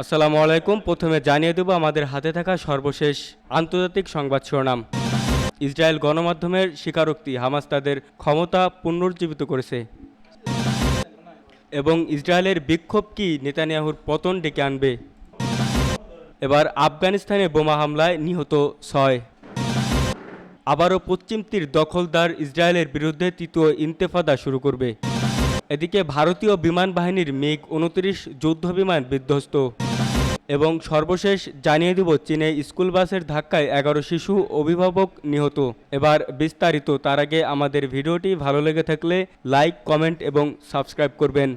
আসসালামু আলাইকুম। প্রথমে জানিয়ে দেব আমাদের হাতে থাকা সর্বশেষ আন্তর্জাতিক সংবাদ শিরোনাম। ইসরায়েল গণমাধ্যমের স্বীকারোক্তি, হামাস তাদের ক্ষমতা পুনরুজ্জীবিত করেছে এবং ইসরায়েলের বিক্ষোভ কি নেতানিয়াহুর পতন ডেকে আনবে। এবার আফগানিস্তানে বোমা হামলায় নিহত 6। আবারও পশ্চিম তীর দখলদার ইসরায়েলের বিরুদ্ধে তৃতীয় ইন্তেফাদা শুরু করবে। এদিকে ভারতীয় বিমান বাহিনীর মিগ 29 যুদ্ধ বিমান বিধ্বস্ত। এবং সর্বশেষ জানিয়ে দেব চীনে স্কুল বাসের ধাক্কায় 11 শিশু অভিভাবক নিহত। এবার বিস্তারিত। তার আগে আমাদের ভিডিওটি ভালো লেগে থাকলে লাইক, কমেন্ট এবং সাবস্ক্রাইব করবেন।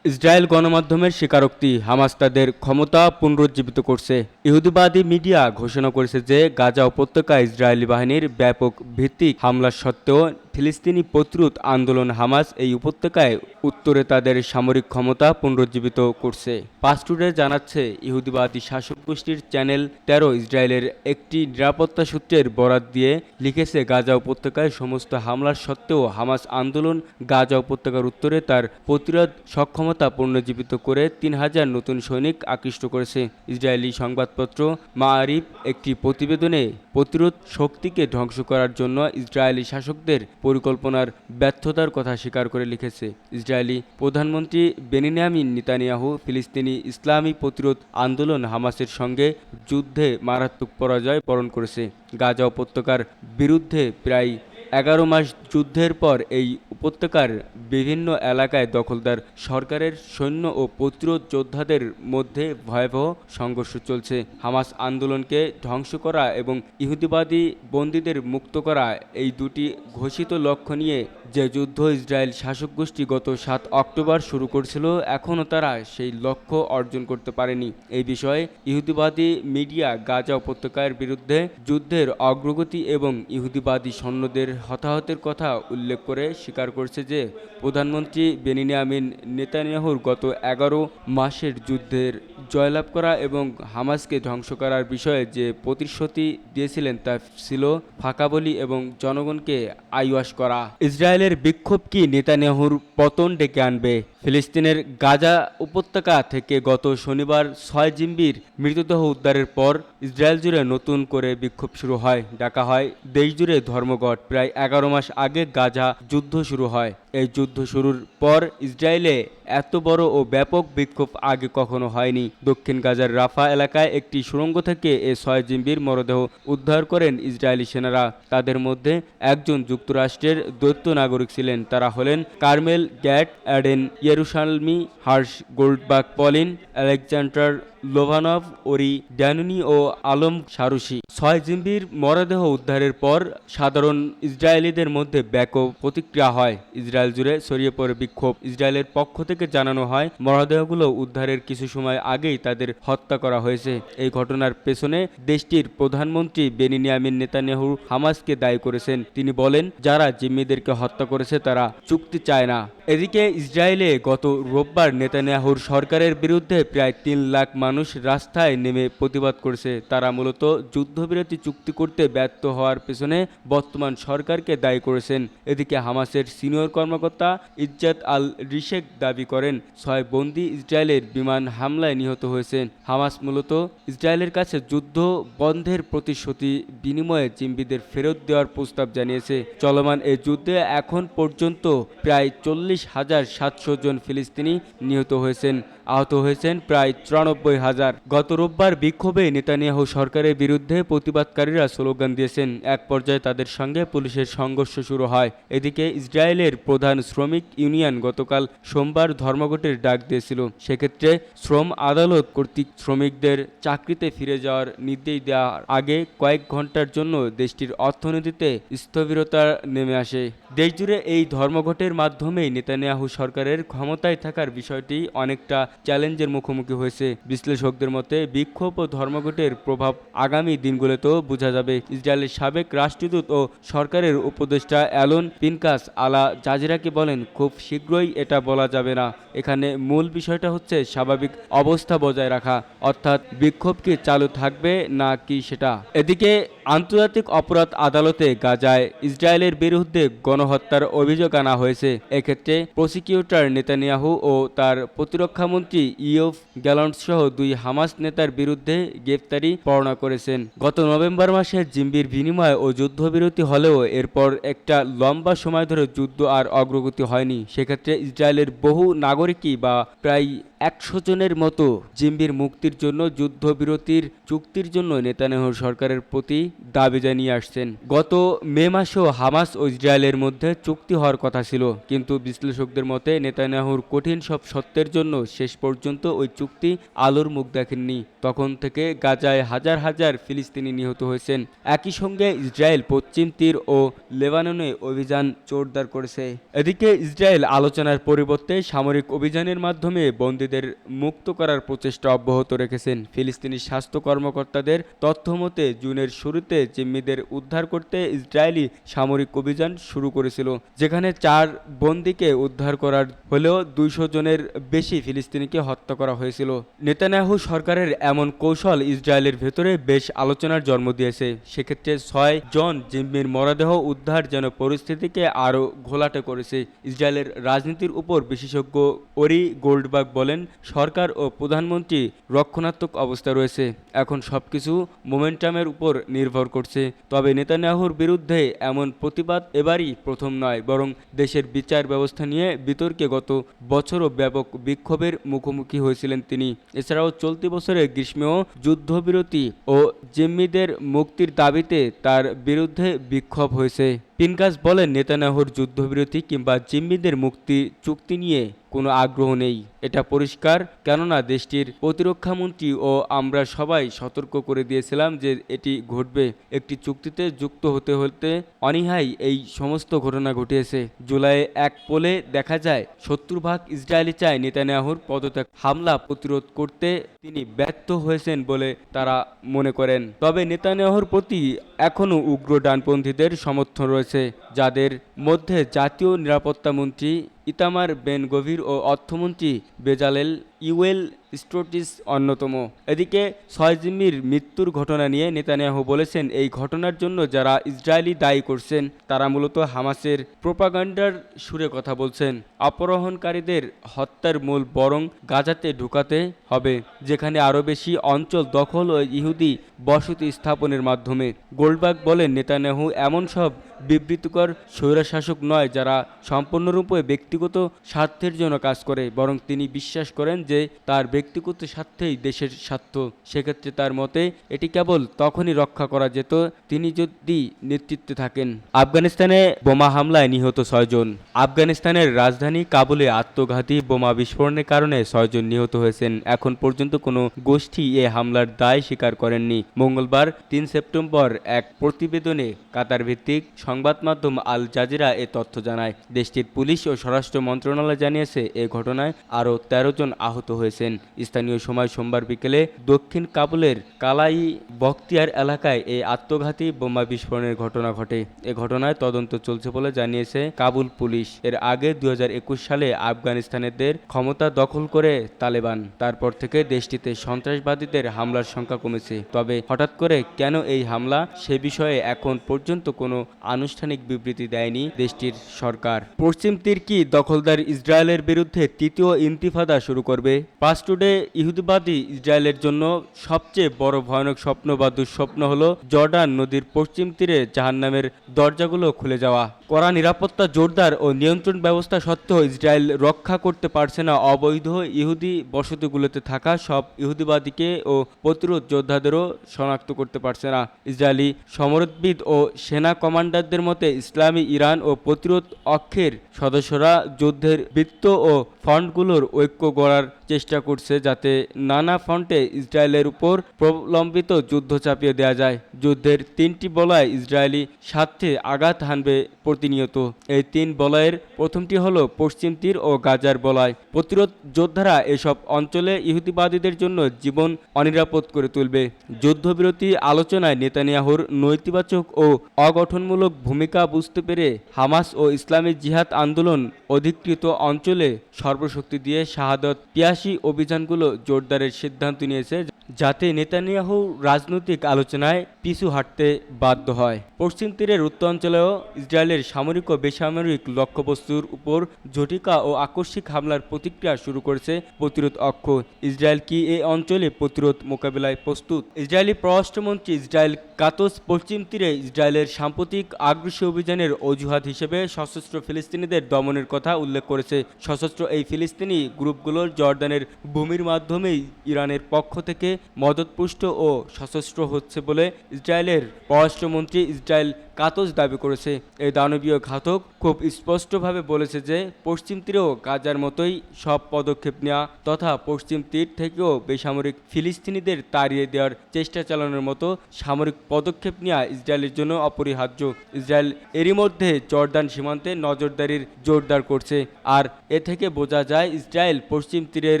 ইসরায়েল গণমাধ্যমের স্বীকারোক্তি, হামাস তাদের ক্ষমতা পুনরুজ্জীবিত করছে। ইহুদিবাদী মিডিয়া ঘোষণা করেছে যে গাজা উপত্যকায় ইসরায়েলি বাহিনীর ব্যাপক ভিত্তিক হামলা সত্ত্বেও ফিলিস্তিনি প্রতিরোধ আন্দোলন হামাস এই উপত্যকায় উত্তরে তাদের সামরিক ক্ষমতা পুনরুজ্জীবিত করছে। পাসটুডে জানাচ্ছে, ইহুদিবাদী শাসক গোষ্ঠীর চ্যানেল 13 ইসরায়েলের একটি নিরাপত্তা সূত্রের বরাত দিয়ে লিখেছে, গাজা উপত্যকায় সমস্ত হামলার সত্ত্বেও হামাস আন্দোলন গাজা উপত্যকার উত্তরে তার প্রতিরোধ সক্ষমতা পুনরুজ্জীবিত করে 3000 নতুন সৈনিক আকৃষ্ট করেছে। ইসরায়েলি সংবাদপত্র মাআরিফ একটি প্রতিবেদনে প্রতিরোধ শক্তিকে ধ্বংস করার জন্য ইসরায়েলি শাসকদের পরিকল্পনার ব্যর্থতার কথা স্বীকার করে লিখেছে। ইসরায়েলি প্রধানমন্ত্রী বেনিয়ামিন নেতানিয়াহু ফিলিস্তিনি ইসলামী প্রতিরোধ আন্দোলন হামাসের সঙ্গে যুদ্ধে মারাত্মক পরাজয় বরণ করেছে। গাজা উপত্যকার বিরুদ্ধে প্রায় 11 মাস যুদ্ধের পর এই উপত্যকার বিভিন্ন এলাকায় দখলদার সরকারের সৈন্য ও প্রতিরোধ যোদ্ধাদের মধ্যে ভয়াবহ সংঘর্ষ চলছে। হামাস আন্দোলনকে ধ্বংস করা এবং ইহুদিবাদী বন্দীদের মুক্ত করা, এই দুটি ঘোষিত লক্ষ্য নিয়ে যে যুদ্ধ ইসরায়েল শাসক গোষ্ঠী গত 7 অক্টোবর শুরু করেছিল, এখনও তারা সেই লক্ষ্য অর্জন করতে পারেনি। এই বিষয়ে ইহুদিবাদী মিডিয়া গাজা উপত্যকার বিরুদ্ধে যুদ্ধের অগ্রগতি এবং ইহুদিবাদী সৈন্যদের হতাহতের কথা উল্লেখ করে স্বীকার করছে যে প্রধানমন্ত্রী বেনিয়ামিন নেতানিয়াহুর গত 11 মাসের যুদ্ধের জয়লাভ করা এবং হামাসকে ধ্বংস করার বিষয়ে যে প্রতিশ্রুতি দিয়েছিলেন তা ছিল ফাঁকা বলি এবং জনগণকে আইওয়াশ করা। ইসরায়েলের বিক্ষোভ কি নেতানিয়াহুর পতন ডেকে আনবে। ফিলিস্তিনের গাজা উপত্যকা থেকে গত শনিবার 6 জিম্মির মৃতদেহ উদ্ধারের পর ইসরায়েল জুড়ে নতুন করে বিক্ষোভ শুরু হয়। ডাকা হয় দেশজুড়ে ধর্মঘট। প্রায় 11 মাস আগে গাজা যুদ্ধ শুরু হয়। এই যুদ্ধ শুরুর পর ইসরায়েলে এত বড় ও ব্যাপক বিক্ষোভ আগে কখনো হয়নি। দক্ষিণ গাজার রাফা এলাকায় একটি সুড়ঙ্গ থেকে এ 6 জিম্মির মরদেহ উদ্ধার করেন ইসরায়েলি সেনারা। তাদের মধ্যে একজন যুক্তরাষ্ট্রের দ্বৈত নাগরিক ছিলেন। তারা হলেন Carmel Gat Eden Yerushalmi, Hersh Goldberg, Polin Alexander Lobanov, Ori Danino ও আলম সারুসি। 6 জিম্মির মরদেহ উদ্ধারের পর সাধারণ ইসরায়েলিদের মধ্যে ব্যাপক প্রতিক্রিয়া হয়। ইসরায়েল জুড়ে ছড়িয়ে পড়ে বিক্ষোভ। ইসরায়েলের পক্ষ থেকে জানানো হয়, মরদেহগুলো উদ্ধারের কিছু সময় আগেই তাদের হত্যা করা হয়েছে। এই ঘটনার পেছনে দেশটির প্রধানমন্ত্রী বেনিয়ামিন নেতানিয়াহু হামাসকে দায়ী করেছেন। তিনি বলেন, যারা জিম্মিদেরকে হত্যা করেছে তারা চুক্তি চায় না। এদিকে ইসরায়েলে গত রোববার নেতানিয়াহুর সরকারের বিরুদ্ধে প্রায় 3 লাখ মানুষ রাস্তায় নেমে প্রতিবাদ করেছে। তারা মূলত যুদ্ধবিরতি চুক্তি করতে ব্যর্থ হওয়ার পেছনে বর্তমান সরকারকে দায়ী করেছেন। এদিকে হামাসের সিনিয়র কর্মকর্তা ইজ্জাত আল রিশেক দাবি করেন, 6 বন্দী ইসরায়েলের বিমান হামলায় নিহত হয়েছেন। হামাস মূলত ইসরায়েলের কাছে যুদ্ধ বন্ধের প্রতিশ্রুতি বিনিময়ে জিম্মিদের ফেরত দেওয়ার প্রস্তাব জানিয়েছে। চলমান এই যুদ্ধে এখন পর্যন্ত প্রায় 40,700 জন ফিলিস্তিনি নিহত হয়েছেন। আহত হয়েছেন প্রায় 94,000। গত রোববার বিক্ষোভে নেতানিয়াহু সরকারের বিরুদ্ধে প্রতিবাদকারীরা স্লোগান দিয়েছেন। এক পর্যায়ে তাদের সঙ্গে পুলিশের সংঘর্ষ শুরু হয়। এদিকে ইসরায়েলের প্রধান শ্রমিক ইউনিয়ন গতকাল সোমবার ধর্মঘটের ডাক দিয়েছিল। সেক্ষেত্রে শ্রম আদালত কর্তৃক শ্রমিকদের চাকরিতে ফিরে যাওয়ার নির্দেশ দেওয়ার আগে কয়েক ঘন্টার জন্য দেশটির অর্থনীতিতে স্থবিরতা নেমে আসে। দেশজুড়ে এই ধর্মঘটের মাধ্যমেই নেতানিয়াহু সরকারের ক্ষমতায় থাকার বিষয়টি অনেকটা চ্যালেঞ্জের মুখোমুখি হয়েছে। বিশ্লেষকদের মতে বিক্ষোভ ও ধর্মঘটের প্রভাব আগামী দিনগুলোতেও বোঝা যাবে। ইসরায়েলের সাবেক রাষ্ট্রদূত ও সরকারের সরকারের উপদেষ্টা অ্যালন পিনকাস আলা জাজিরাকে বলেন, খুব শীঘ্রই এটা বলা যাবে না। এখানে মূল বিষয়টা হচ্ছে স্বাভাবিক অবস্থা বজায় রাখা, অর্থাৎ বিক্ষোভ কি চালু থাকবে না কি সেটা। এদিকে আন্তর্জাতিক অপরাধ আদালতে গাজায় ইসরায়েলের বিরুদ্ধে গণহত্যার অভিযোগ আনা হয়েছে। এক্ষেত্রে প্রসিকিউটর নেতানিয়াহু ও তার প্রতিরক্ষামন্ত্রী ইয়োভ গ্যালান্ট সহ 2 হামাস নেতার বিরুদ্ধে গ্রেফতারি পরোয়ানা করেছেন। গত নভেম্বর মাসে জিম্মির বিনিময় ও যুদ্ধবিরতি হলেও এরপর একটা লম্বা সময় ধরে যুদ্ধ আর অগ্রগতি হয়নি। সেক্ষেত্রে ইসরায়েলের বহু নাগরিকই বা প্রায় 100 জনের মতো জিম্মির মুক্তির জন্য যুদ্ধবিরতির চুক্তির জন্য নেতানিয়াহুর সরকারের প্রতি দাবি জানিয়ে আসছেন। গত মে মাসেও হামাস ও ইসরায়েলের মধ্যে চুক্তি হওয়ার কথা ছিল, কিন্তু বিশ্লেষকদের মতে নেতানিয়াহুর কঠিন সব সত্যের জন্য শেষ পর্যন্ত ওই চুক্তি আলোর মুখ দেখেননি। তখন থেকে গাজায় হাজার হাজার ফিলিস্তিনি নিহত হয়েছেন। একই সঙ্গে ইসরায়েল পশ্চিম তীর ও লেবাননে অভিযান জোরদার করেছে। এদিকে ইসরায়েল আলোচনার পরিবর্তে সামরিক অভিযানের মাধ্যমে বন্দীদের মুক্ত করার প্রচেষ্টা অব্যাহত রেখেছেন। ফিলিস্তিনি স্বাস্থ্য কর্মকর্তাদের তথ্য মতে জুনের শুরুতে জিম্মিদের উদ্ধার করতে ইসরায়েলি সামরিক অভিযান শুরু করেছিল, যেখানে 4 বন্দীকে উদ্ধার করার হলেও 200 জনের বেশি ফিলিস্তিনিকে হত্যা করা হয়েছিল। নেতানিয়াহু সরকারের এমন কৌশল ইসরায়েলের ভেতরে বেশ আলোচনার জন্ম দিয়েছে। সেক্ষেত্রে 6 জন জিম্মির মরদেহ উদ্ধার যেন পরিস্থিতিকে আরও ঘোলাটে করেছে। ইসরায়েলের রাজনীতির উপর বিশেষজ্ঞ ওরি গোল্ডবার্গ বলেন, সরকার ও প্রধানমন্ত্রী রক্ষণাত্মক অবস্থা রয়েছে। এখন সবকিছু মোমেন্টামের উপর নির্ভর করছে। তবে নেতানিয়াহুর বিরুদ্ধে এমন প্রতিবাদ এবারই প্রথম নয়, বরং দেশের বিচার ব্যবস্থা নিয়ে বিতর্কে গত বছরও ব্যাপক বিক্ষোভের মুখোমুখি হয়েছিলেন তিনি। এছাড়াও চলতি বছরের গ্রীষ্মেও যুদ্ধবিরতি ও জিম্মিদের মুক্তির দাবিতে তার বিরুদ্ধে বিক্ষোভ হয়েছে। পিনকাস বলেন, নেতানিয়াহুর যুদ্ধবিরতি কিংবা জিম্মিদের মুক্তি চুক্তি নিয়ে কোনো আগ্রহ নেই। এটা পরিষ্কার, কেননা দেশটির প্রতিরক্ষামন্ত্রী ও আমরা সবাই সতর্ক করে দিয়েছিলাম যে এটি ঘটবে। একটি চুক্তিতে যুক্ত হতে হতে অনীহাই এই সমস্ত ঘটনা ঘটিয়েছে। জুলাই এক পোলে দেখা যায় 70% ইসরায়েলি চায় নেতানিয়াহুর পদত্যাগ। হামলা প্রতিরোধ করতে তিনি ব্যর্থ হয়েছেন বলে তারা মনে করেন। তবে নেতানিয়াহুর প্রতি এখনও উগ্র ডানপন্থীদের সমর্থন রয়েছে, যাদের মধ্যে জাতীয় নিরাপত্তা মন্ত্রী ইতামার বেন গভির ও অর্থমন্ত্রী বেজালেল ইউএল স্ট্রোটিস অন্যতম। এদিকে 6 জিম্মির মৃত্যুর ঘটনা নিয়ে নেতানিয়াহু বলেছেন, এই ঘটনার জন্য যারা ইসরায়েলি দায়ী করছেন তারা মূলত হামাসের প্রোপাগান্ডার সুরে কথা বলছেন। অপহরণকারীদের হত্যার মূল বরং গাজাতে ঢুকাতে হবে, যেখানে আরও বেশি অঞ্চল দখল ও ইহুদি বসতি স্থাপনের মাধ্যমে। গোল্ডবার্গ বলেন, নেতানিয়াহু এমন সব বিবৃতিকর স্বৈরশাসক নয় যারা সম্পূর্ণরূপে ব্যক্তিগত স্বার্থের জন্য কাজ করে, বরং তিনি বিশ্বাস করেন যে তার ব্যক্তিগত স্বার্থেই দেশের স্বার্থ। সেক্ষেত্রে তার মতে এটি কেবল তখনই রক্ষা করা যেত তিনি যদি নেতৃত্বে থাকেন। আফগানিস্তানে বোমা হামলায় নিহত 6 জন। আফগানিস্তানের রাজধানী কাবুলে আত্মঘাতী বোমা বিস্ফোরণের কারণে 6 জন নিহত হয়েছেন। এখন পর্যন্ত কোনো গোষ্ঠী এ হামলার দায় স্বীকার করেননি। মঙ্গলবার 3 সেপ্টেম্বর এক প্রতিবেদনে কাতার ভিত্তিক সংবাদ মাধ্যম আল জাজিরা এ তথ্য জানায়। দেশটির পুলিশ ও স্বরাষ্ট্র মন্ত্রণালয় জানিয়েছে, এ ঘটনায় আরও 13 জন আহত হয়েছেন। স্থানীয় সময় সোমবার বিকেলে দক্ষিণ কাবুলের কালাই বখতিয়ার এলাকায় এই আত্মঘাতী বোমা বিস্ফোরণের ঘটনা ঘটে। এ ঘটনায় তদন্ত চলছে বলে জানিয়েছে কাবুল পুলিশ। এর আগে 2021 সালে আফগানিস্তানিদের ক্ষমতা দখল করে তালেবান। তারপর থেকে দেশটিতে সন্ত্রাসবাদীদের হামলার সংখ্যা কমেছে। তবে হঠাৎ করে কেন এই হামলা, সে বিষয়ে এখন পর্যন্ত কোনো আনুষ্ঠানিক বিবৃতি দেয়নি দেশটির সরকার। পশ্চিম তির্কি দখলদার ইসরায়েলের বিরুদ্ধে তৃতীয় ইন্তিফাদা শুরু করবে। পাস টুডে ইহুদিবাদী ইসরায়েলের জন্য সবচেয়ে বড় ভয়ানক স্বপ্ন বা দুঃস্বপ্ন হলো জর্ডান নদীর পশ্চিম তীরে জাহান্নামের দরজাগুলো খুলে যাওয়া। কড়া নিরাপত্তা, জোরদার ও নিয়ন্ত্রণ ব্যবস্থা সত্ত্বেও ইসরায়েল রক্ষা করতে পারছে না অবৈধ ইহুদি বসতিগুলোতে থাকা সব ইহুদিবাদীকে ও প্রতিরোধ যোদ্ধাদেরও শনাক্ত করতে পারছে না। ইসরায়েলি সমরবিদ ও সেনা কমান্ডারদের মতে ইসলামী ইরান ও প্রতিরোধ অক্ষের সদস্যরা যুদ্ধের বৃত্ত ও ফ্রন্টগুলোর ঐক্য গড়ার চেষ্টা করছে, যাতে নানা ফ্রন্টে ইসরায়েলের উপর প্রলম্বিত যুদ্ধ চাপিয়ে দেওয়া যায়। যুদ্ধের 3টি বলয় ইসরায়েলি স্বার্থে আঘাত হানবে প্রতিনিয়ত। এই 3 বলয়ের প্রথমটি হলো পশ্চিম তীর ও গাজার বলয়। প্রতিরোধ যোদ্ধারা এসব অঞ্চলে ইহুদিবাদীদের জন্য জীবন অনিরাপদ করে তুলবে। যুদ্ধবিরতি আলোচনায় নেতানিয়াহুর নৈতিবাচক ও অগঠনমূলক ভূমিকা বুঝতে পেরে হামাস ও ইসলামী জিহাদ আন্দোলন অধিকৃত অঞ্চলে সর্বশক্তি দিয়ে শাহাদত ৮৩ অভিযানগুলো জোরদারের সিদ্ধান্ত নিয়েছে, যাতে নেতানিয়াহু রাজনৈতিক আলোচনায় পিছু হাঁটতে বাধ্য হয়। পশ্চিম তীরের উত্তরাঞ্চলেও ইসরায়েলের সামরিক ও বেসামরিক লক্ষ্যবস্তুর উপর ঝটিকা ও আকস্মিক হামলার প্রতিক্রিয়া শুরু করেছে প্রতিরোধ অক্ষ। ইসরায়েল কি এই অঞ্চলে প্রতিরোধ মোকাবিলায় প্রস্তুত? ইসরায়েলি পররাষ্ট্রমন্ত্রী ইসরায়েল কাতস পশ্চিম তীরে ইসরায়েলের সাম্প্রতিক আগ্রাসী অভিযানের অজুহাত হিসেবে সশস্ত্র ফিলিস্তিনিদের দমনের কথা উল্লেখ করেছে। সশস্ত্র এই ফিলিস্তিনি গ্রুপগুলোর জর্ডানের ভূমির মাধ্যমেই ইরানের পক্ষ থেকে মদতপুষ্ট ও সশস্ত্র হচ্ছে বলে ইসরায়েলের পররাষ্ট্রমন্ত্রী ইসরায়েল কাতস দাবি করেছে। এই দানবীয় ঘাতক খুব স্পষ্টভাবে বলেছে যে পশ্চিম তীরেও গাজার মতোই সব পদক্ষেপ নেওয়া তথা পশ্চিম তীর থেকেও বেসামরিক ফিলিস্তিনিদের তাড়িয়ে দেওয়ার চেষ্টা চালানোর মতো সামরিক পদক্ষেপ নেওয়া ইসরায়েলের জন্য অপরিহার্য। ইসরায়েল এরই মধ্যে জর্দান সীমান্তে নজরদারির জোরদার করছে। আর এ থেকে বোঝা যায় ইসরায়েল পশ্চিম তীরের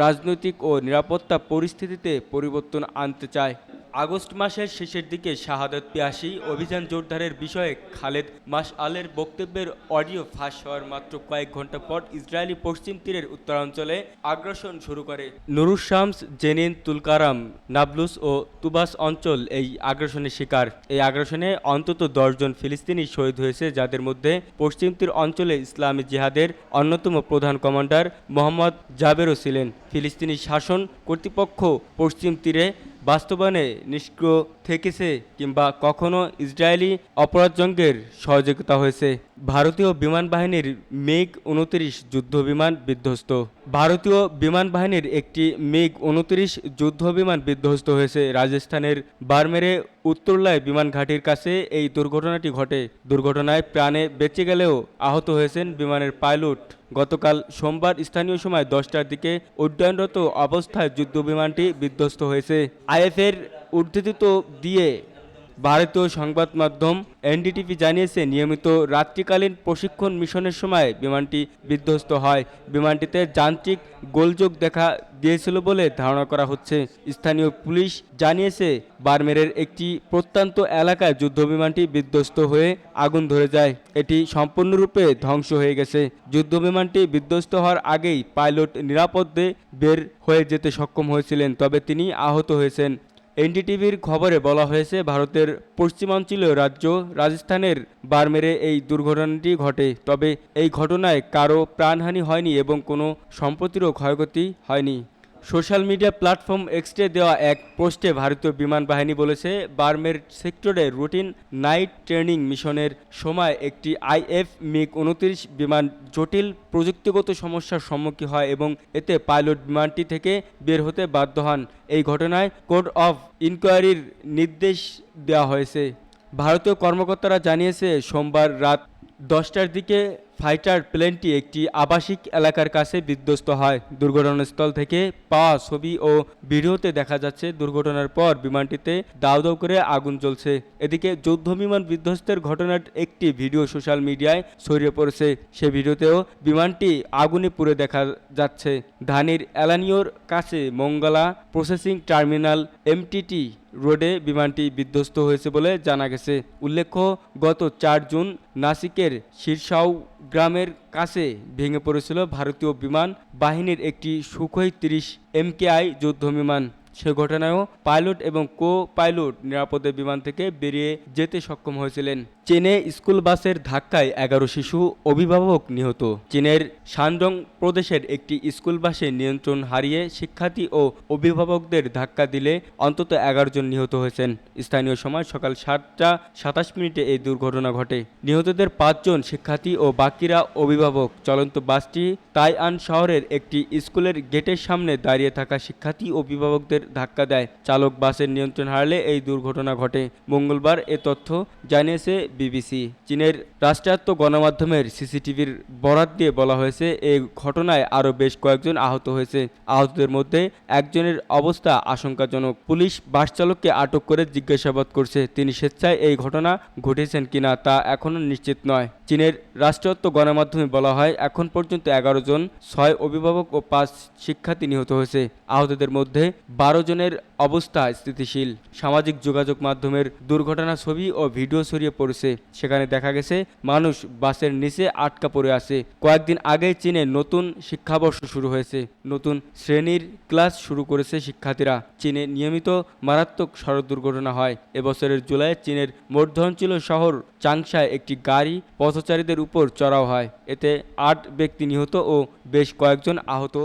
রাজনৈতিক ও নিরাপত্তা পরিস্থিতিতে পরিবর্তন আনতে চায়। আগস্ট মাসের শেষের দিকে শাহাদত ৮৩ অভিযান জোরদারের বিষয়ে খালেদ মাশআলের বক্তব্যের অডিও ফাঁস হওয়ার মাত্র কয়েক ঘন্টা পর ইসরায়েলি পশ্চিম তীরের উত্তরাঞ্চলে আগ্রাসন শুরু করে। নুরুস শামস, জেনিন, তুলকারাম, নাবলুস ও তুবাস অঞ্চল এই আগ্রাসনের শিকার। এই আগ্রাসনে অন্তত ১০ জন ফিলিস্তিনি শহীদ হয়েছে, যাদের মধ্যে পশ্চিম তীর অঞ্চলে ইসলামী জিহাদের অন্যতম প্রধান কমান্ডার মোহাম্মদ জাবেরও ছিলেন। ফিলিস্তিনি শাসন কর্তৃপক্ষ পশ্চিম তীরে বাস্তবায়নে নিষ্ক্রিয় থেকেছে কিংবা কখনো ইসরায়েলি অপরাধজঙ্গের সহযোগিতা হয়েছে। ভারতীয় বিমান বাহিনীর মিগ-২৯ যুদ্ধবিমান বিধ্বস্ত। ভারতীয় বিমান বাহিনীর একটি মিগ-২৯ যুদ্ধবিমান বিধ্বস্ত হয়েছে রাজস্থানের বারমেরে উত্তরলায় বিমান ঘাঁটির কাছে এই দুর্ঘটনাটি ঘটে। দুর্ঘটনায় প্রাণে বেঁচে গেলেও আহত হয়েছেন বিমানের পাইলট। গতকাল সোমবার স্থানীয় সময় ১০টার দিকে উড্ডয়নরত অবস্থায় যুদ্ধবিমানটি বিধ্বস্ত হয়েছে। আইএফের উদ্ধৃতি দিয়ে ভারতীয় সংবাদ মাধ্যম এনডিটিভি জানিয়েছে, নিয়মিত রাত্রিকালীন প্রশিক্ষণ মিশনের সময় বিমানটি বিধ্বস্ত হয়। বিমানটিতে যান্ত্রিক গোলযোগ দেখা দিয়েছিল বলে ধারণা করা হচ্ছে। স্থানীয় পুলিশ জানিয়েছে, বারমেরের একটি প্রত্যন্ত এলাকায় যুদ্ধবিমানটি বিধ্বস্ত হয়ে আগুন ধরে যায়। এটি সম্পূর্ণরূপে ধ্বংস হয়ে গেছে। যুদ্ধবিমানটি বিধ্বস্ত হওয়ার আগেই পাইলট নিরাপদে বের হয়ে যেতে সক্ষম হয়েছিলেন, তবে তিনি আহত হয়েছেন। এনডিটিভির খবরে বলা হয়েছে, ভারতের পশ্চিমাঞ্চলীয় রাজ্য রাজস্থানের বারমেরে এই দুর্ঘটনাটি ঘটে। তবে এই ঘটনায় কারও প্রাণহানি হয়নি এবং কোনো সম্পত্তিরও ক্ষয়ক্ষতি হয়নি। সোশ্যাল মিডিয়া প্ল্যাটফর্ম এক্সে দেওয়া এক পোস্টে ভারতীয় বিমান বাহিনী বলেছে, বারমের সেক্টরে রুটিন নাইট ট্রেনিং মিশনের সময় একটি আইএফ মিগ-২৯ বিমান জটিল প্রযুক্তিগত সমস্যার সম্মুখীন হয় এবং এতে পাইলট বিমানটি থেকে বের হতে বাধ্য হন। এই ঘটনায় কোড অফ ইনকোয়ারির নির্দেশ দেওয়া হয়েছে। ভারতীয় কর্মকর্তারা জানিয়েছে, সোমবার রাত ১০টার দিকে ফাইটার প্লেনটি একটি আবাসিক এলাকার কাছে বিধ্বস্ত হয়। দুর্ঘটনাস্থল থেকে পাওয়া ছবি ও ভিডিওতে দেখা যাচ্ছে দুর্ঘটনার পর বিমানটিতে দাউ দাউ করে আগুন জ্বলছে। এদিকে যুদ্ধবিমান বিধ্বস্তের ঘটনার একটি ভিডিও সোশ্যাল মিডিয়ায় ছড়িয়ে পড়েছে। সে ভিডিওতেও বিমানটি আগুনে পুড়ে দেখা যাচ্ছে। ধানির এলানিওর কাছে মঙ্গলা প্রসেসিং টার্মিনাল এমটিটি রোডে বিমানটি বিধ্বস্ত হয়েছে বলে জানা গেছে। উল্লেখ্য, গত ৪ জুন নাসিকের শীর্ষাও গ্রামের কাছে ভেঙে পড়েছিল ভারতীয় বিমান বাহিনীর একটি সুখোই ৩০ এমকেআই যুদ্ধবিমান। সে ঘটনায়ও পাইলট এবং কো পাইলট নিরাপদে বিমান থেকে বেরিয়ে যেতে সক্ষম হয়েছিলেন। চীনে স্কুল বাসের ধাক্কায় ১১ শিশু অভিভাবক নিহত। চীনের শানডং প্রদেশের একটি স্কুল বাসে নিয়ন্ত্রণ হারিয়ে শিক্ষার্থী ও অভিভাবকদের ধাক্কা দিলে অন্তত ১১ জন নিহত হয়েছেন। স্থানীয় সময় সকাল ৭টা ২৭ মিনিটে এই দুর্ঘটনা ঘটে। নিহতদের ৫ জন শিক্ষার্থী ও বাকিরা অভিভাবক। চলন্ত বাসটি তাইআন শহরের একটি স্কুলের গেটের সামনে দাঁড়িয়ে থাকা শিক্ষার্থী ও অভিভাবকদের ধাক্কা দেয়। চালক বাসের নিয়ন্ত্রণ হারালে এই দুর্ঘটনা ঘটে। মঙ্গলবার এ তথ্য জানিয়েছে বিবিসি। চীনের রাষ্ট্রায়ত্ত গণমাধ্যমের সিসিটিভির বরাত দিয়ে বলা হয়েছে, এই ঘটনায় আরও বেশ কয়েকজন আহত হয়েছে। আহতদের মধ্যে একজনের অবস্থা আশঙ্কাজনক। পুলিশ বাস চালককে আটক করে জিজ্ঞাসাবাদ করছে। তিনি স্বেচ্ছায় এই ঘটনা ঘটেছেন কিনা তা এখনও নিশ্চিত নয়। চীনের রাষ্ট্রায়ত্ত গণমাধ্যমে বলা হয়, এখন পর্যন্ত 11 জন, 6 অভিভাবক ও 5 শিক্ষার্থী নিহত হয়েছে। আহতদের মধ্যে 12 জনের অবস্থা স্থিতিশীল। সামাজিক যোগাযোগ মাধ্যমের দুর্ঘটনা ছবি ও ভিডিও ছড়িয়ে পড়েছে। সেখানে দেখা গেছে মানুষ বাসের নিচে আটকা পড়ে আছে। কয়েকদিন আগেই চীনে নতুন শিক্ষাবর্ষ শুরু হয়েছে। নতুন শ্রেণীর ক্লাস শুরু করেছে শিক্ষার্থীরা। চীনে নিয়মিত মারাত্মক সড়ক দুর্ঘটনা হয়। এবছরের জুলাইয়ে চীনের মধ্যাঞ্চলীয় শহর চাংশায় একটি গাড়ি পথচারীদের উপর চড়াও হয়। এতে 8 ব্যক্তি নিহত ও বেশ কয়েকজন আহত